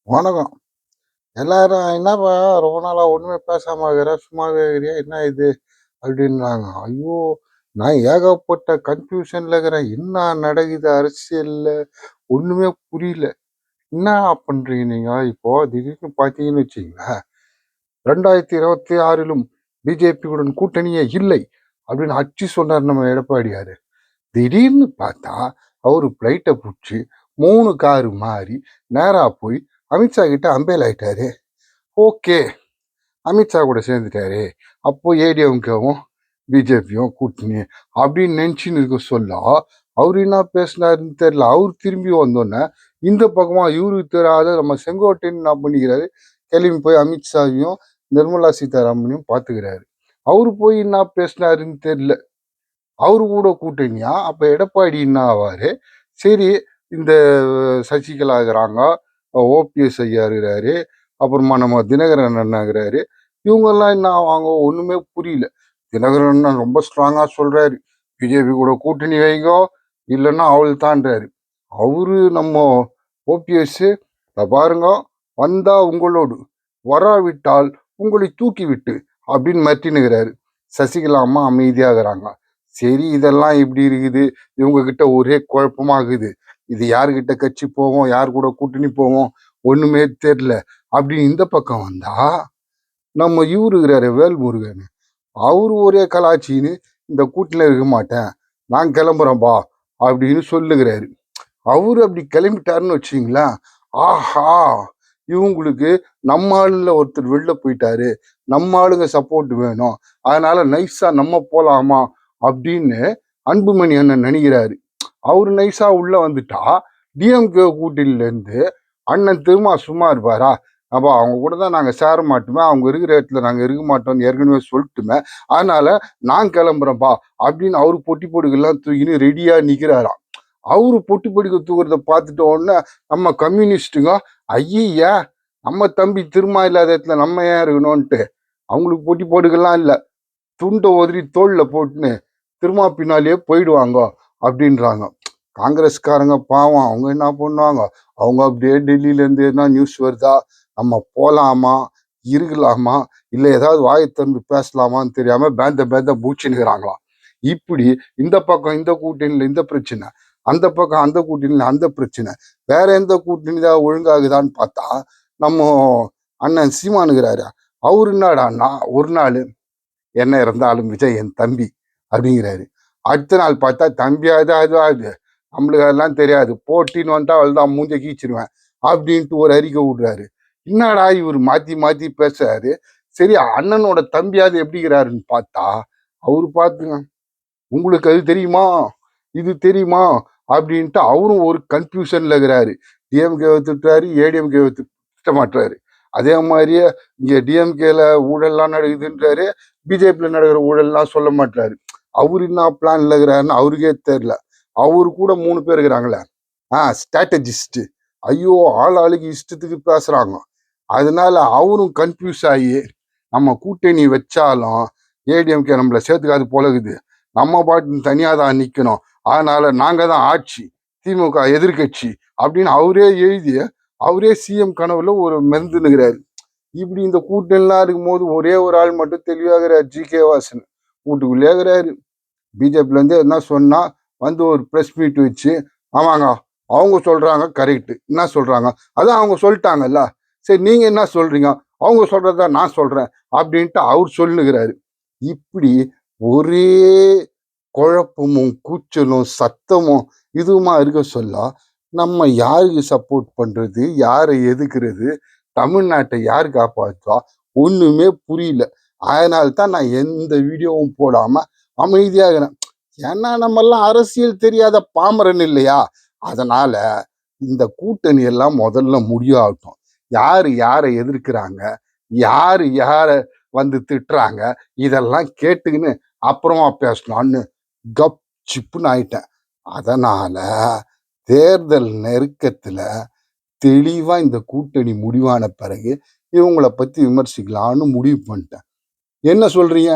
வணக்கம். எல்லாரும் என்னப்பா ரொம்ப நாளா ஒண்ணுமே பேசாம இருக்கிற, சும்மாவே இருக்கிறியா? என்ன இது? அப்படின்றாங்க. ஐயோ! நான் ஏகப்பட்ட கன்ஃப்யூஷன்ல இருக்கிறேன். என்ன நடக்குது அரசியல்ல? ஒண்ணுமே புரியல. என்ன பண்றீங்க நீங்க? இப்போ திடீர்னு பார்த்தீங்கன்னு வச்சுக்கங்களேன், 2026லும் பிஜேபியுடன் கூட்டணியே இல்லை அப்படின்னு அடிச்சு சொன்னார் நம்ம எடப்பாடியாரு. திடீர்னு பார்த்தா அவரு ஃப்ளைட்ட புடிச்சு 3 காரு மாறி நேரா போய் அமித்ஷா கிட்ட அம்பேல் ஆயிட்டாரு. ஓகே. அமித்ஷா கூட சேர்ந்துட்டாரு. அப்போ ஏடிஎம்கேவும் பிஜேபியும் கூட்டணி அப்படின்னு நினைச்சுன்னு இருக்க சொல்ல, அவரு என்ன பேசினாருன்னு தெரியல. அவரு திரும்பி வந்தோன்னே இந்த பக்கமா இவருக்கு தெரியாத நம்ம செங்கோட்டையன் என்ன பண்ணிக்கிறாரு, கிளம்பி போய் அமித்ஷாவையும் நிர்மலா சீதாராமனையும் பார்த்துக்கிறாரு. அவரு போய் என்ன பேசினாருன்னு தெரியல. அவரு கூட கூட்டணியா? அப்ப எடப்பாடி என்ன ஆவாரு? சரி, இந்த சசிகலா இருக்கிறாங்க, ஓபிஎஸ் ஐயா இருக்கிறாரு, அப்புறமா நம்ம தினகரன் அண்ணா இருக்கிறாரு. இவங்கெல்லாம் என்ன ஆவாங்க? ஒண்ணுமே புரியல. தினகரன் அண்ணா ரொம்ப ஸ்ட்ராங்கா சொல்றாரு, பிஜேபி கூட கூட்டணி வைங்கோ, இல்லைன்னா அவள் தான்றாரு. அவரு நம்ம ஓபிஎஸ் பாருங்க, வந்தா உங்களோடு, வராவிட்டால் உங்களை தூக்கி விட்டு அப்படின்னு மிரட்டினுகிறாரு. சசிகலா அம்மா அமைதியாகிறாங்க. சரி, இதெல்லாம் இப்படி இருக்குது, இவங்க கிட்ட ஒரே குழப்பமாகுது. இது யாருகிட்ட கட்சி போவோம், யார் கூட கூட்டணி போவோம், ஒண்ணுமே தெரியல அப்படின்னு இந்த பக்கம் வந்தா, நம்ம இவரு இருக்கிறாரு வேல்முருகன், அவரு ஒரே கலாச்சின்னு இந்த கூட்டணியில இருக்க மாட்டேன், நான் கிளம்புறேன்பா அப்படின்னு சொல்லுகிறாரு. அவரு அப்படி கிளம்பிட்டாருன்னு வச்சுங்களேன், ஆஹா, இவங்களுக்கு நம்ம ஆளுல ஒருத்தர் வெளில போயிட்டாரு, நம்ம ஆளுங்க சப்போர்ட் வேணும், அதனால நைஸா நம்ம போலாமா அப்படின்னு அன்புமணி அண்ணன் நினைக்கிறாரு. அவரு நைஸா உள்ள வந்துட்டா டிஎம்கே கூட்டணியில இருந்து அண்ணன் திரும்ப சும்மா இருப்பாரா? அப்பா அவங்க கூட தான் நாங்க சேர மாட்டோமே, அவங்க இருக்கிற இடத்துல நாங்க இருக்க மாட்டோம்னு ஏற்கனவே சொல்லிட்டுமே, அதனால நான் கிளம்புறேன்ப்பா அப்படின்னு அவரு பொட்டி பொடிகள்லாம் தூக்கின்னு ரெடியா நிக்கிறாராம். அவரு பொட்டி பொடிக்க தூக்குறத பார்த்துட்ட உடனே நம்ம கம்யூனிஸ்டுங்க, ஐயா, நம்ம தம்பி திரும்ப இல்லாத இடத்துல நம்ம ஏன் இருக்கணும்ன்ட்டு அவங்களுக்கு பொட்டி போடுகள்லாம் இல்லை, துண்டை உதறி தோல்ல போட்டுன்னு திரும்ப பின்னாலேயே போயிடுவாங்க அப்படின்றாங்க. காங்கிரஸ்காரங்க பாவம், அவங்க என்ன பண்ணுவாங்க? அவங்க அப்படியே டெல்லியில இருந்து என்ன நியூஸ் வருதா, நம்ம போலாமா, இருக்கலாமா, இல்ல ஏதாவது வாயை திறந்து பேசலாமான்னு தெரியாம பேந்த பேந்த பூச்சினுக்கிறாங்களாம். இப்படி இந்த பக்கம் இந்த கூட்டணியில இந்த பிரச்சனை, அந்த பக்கம் அந்த கூட்டணியில அந்த பிரச்சனை, வேற எந்த கூட்டணி தான் ஒழுங்காகுதான்னு பார்த்தா நம்ம அண்ணன் சீமானுகிறாரு. அவரு என்னடான்னா ஒரு நாள் என்ன இருந்தாலும் விஜய் என் தம்பி அப்படிங்கிறாரு. அடுத்த நாள் பார்த்தா தம்பியாது அது நம்மளுக்கு அதெல்லாம் தெரியாது, போட்டின்னு வந்துட்டா அவள்தான் மூஞ்ச கீச்சிருவேன் அப்படின்ட்டு ஒரு அறிக்கை விடுறாரு. என்னடா இவர் மாத்தி மாத்தி பேசுறாரு. சரி, அண்ணனோட தம்பியாவது எப்படிங்கிறாருன்னு பார்த்தா அவரு பார்த்துங்க, உங்களுக்கு அது தெரியுமா, இது தெரியுமா அப்படின்ட்டு அவரும் ஒரு கன்ஃபியூஷன்ல இருக்கிறாரு. டிஎம்கே திட்டுறாரு, ஏடிஎம்கே திட்ட மாட்டுறாரு. அதே மாதிரியே இங்க டிஎம்கேல ஊழல்லாம் நடக்குதுன்றாரு, பிஜேபியில நடக்கிற ஊழல்லாம் சொல்ல மாட்டாரு. அவரு என்ன பிளான்ல இருக்கிறாருன்னு அவருக்கே தெரியல. அவரு கூட 3 பேர் இருக்கிறாங்களே, ஸ்ட்ராட்டஜிஸ்ட், ஐயோ, ஆள் ஆளுக்கு இஷ்டத்துக்கு பேசுறாங்க. அதனால அவரும் கன்ஃபியூஸ் ஆகி நம்ம கூட்டணி வச்சாலும் ஏடிஎம்கே நம்மள சேர்த்துக்காது போல இருக்குது, நம்ம பாட்டு தனியா தான் நிக்கணும், அதனால நாங்க தான் ஆட்சி, திமுக எதிர்கட்சி அப்படின்னு அவரே எழுதி அவரே சிஎம் கனவுல ஒரு மெந்துனுகிறாரு. இப்படி இந்த கூட்டணிலாம் இருக்கும்போது ஒரே ஒரு ஆள் மட்டும் தெளிவாகிறார், ஜி.கே. வாசன். வீட்டுக்குள்ளே இருக்கிறாரு. பிஜேபில இருந்து என்ன சொன்னா வந்து ஒரு ப்ரெஸ் மீட் வச்சு, ஆமாங்க, அவங்க சொல்றாங்க கரெக்ட், என்ன சொல்றாங்க, அதான் அவங்க சொல்லிட்டாங்கல்ல, சரி நீங்க என்ன சொல்றீங்க, அவங்க சொல்றதா நான் சொல்றேன் அப்படின்ட்டு அவர் சொல்லுகிறாரு. இப்படி ஒரே குழப்பமும் கூச்சலும் சத்தமும் இதுவுமா இருக்க சொல்ல, நம்ம யாருக்கு சப்போர்ட் பண்றது, யாரை எதுக்குறது, தமிழ்நாட்டை யார் காப்பாற்றுவா, ஒண்ணுமே புரியல. அதனால தான் நான் எந்த வீடியோவும் போடாம அமைதியா இருக்கிறேன். ஏன்னா நம்ம எல்லாம் அரசியல் தெரியாத பாமரன் இல்லையா? அதனால இந்த கூட்டணி எல்லாம் முதல்ல முடிவாகட்டும். யாரு யாரை எதிர்க்கிறாங்க, யாரு யார வந்து திட்டுறாங்க, இதெல்லாம் கேட்டுக்கின்னு அப்புறமா பேசலாம்னு கப் சிப்புன்னு ஆயிட்டேன். அதனால தேர்தல் நெருக்கத்துல தெளிவா இந்த கூட்டணி முடிவான பிறகு இவங்கள பத்தி விமர்சிக்கலாம்னு முடிவு பண்ணிட்டேன். என்ன சொல்றீங்க?